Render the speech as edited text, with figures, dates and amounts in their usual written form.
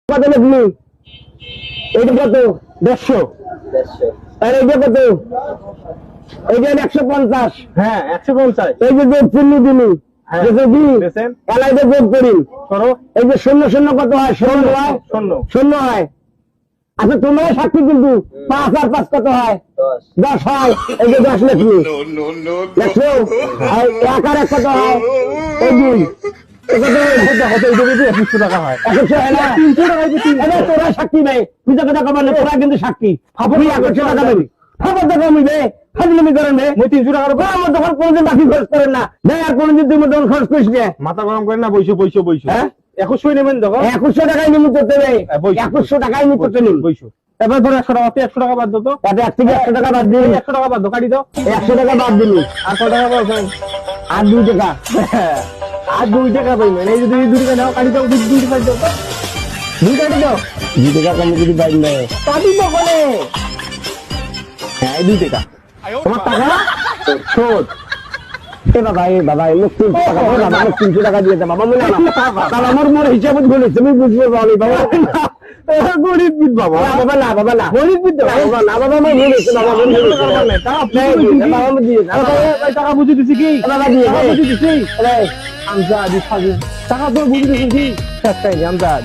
কত লিখলি? এইটা কত? 150। আর এইটা কত? এইটা 150। হ্যাঁ 150। এই যে যোগ চিহ্ন দিলি, এলাইতে যোগ করি করো। এই যে 0 কত হয়? 0 হয়, 0 হয়। আচ্ছা তোমরা সাক্ষী কিন্তু 5 আর 5 কত হয়? 10 হয়। এই যে 10 লিখলি, দেখছো? আর 1 আর 1 কত হয়? এই 2। টাকা হয়। 100 হয় না? 300 টাকা দিচ্ছি। তোরা সাক্ষী নেই, পূজা কথা কবার না, তোরা কিন্তু সাক্ষী। আপনি 100 টাকা দেবি, খবর তো কমিবে, ফাজলামি করেন রে। 300 টাকার উপর আমার তখন কোনদিন বাকি খরচ করেন না। দেখ আর কোনদিন তুমি তখন খরচ করিস না। মাথা গরম করেন না, বইসো। হ্যাঁ 2100 নেবেন যখন 2100 টাকায় নিমু করতে হবে। 2100 টাকায় নিমু করতে নিন। বইসো। এবার ধরো 100 টাকা, 100 টাকা বাদ দাও তো। তাতে 1 থেকে 100 টাকা বাদ দিন। 100 টাকা বাদ দাও, কাটি দাও। 100 টাকা বাদ দিলি। আর কত টাকা পাবেন? আর 2 টাকা। আর 2 টাকা পাইবেন। এই যদি 2 টাকা নাও, কাটি দাও, 2 টাকা দাও তো। 2 কাটি দাও। 2 টাকা কম যদি বাইর নেয়। কাটি দাও বলে। হ্যাঁ 2 টাকা। তোমার টাকা শোধ। বাবা লোক 300 টাকা দাও, বাবা 300 টাকা দিয়ে দে বাবা। মনে না বাবা, মোর হিসাব বলে তুমি বুঝবে বলি বাবা। গরিব বিদ বাবা। বাবা না গরিব বিদ বাবা না বাবা, আমার ভুল হয়েছে বাবা, ভুল হয়েছে বাবা, আমি দিয়ে দাও। টাকা বুঝে দিছি কি? বাবা দিয়ে দে। বুঝে দিছি। আমজাদ টাকা তো বুঝে দিছি কি? 7 টাকা আমজাদ।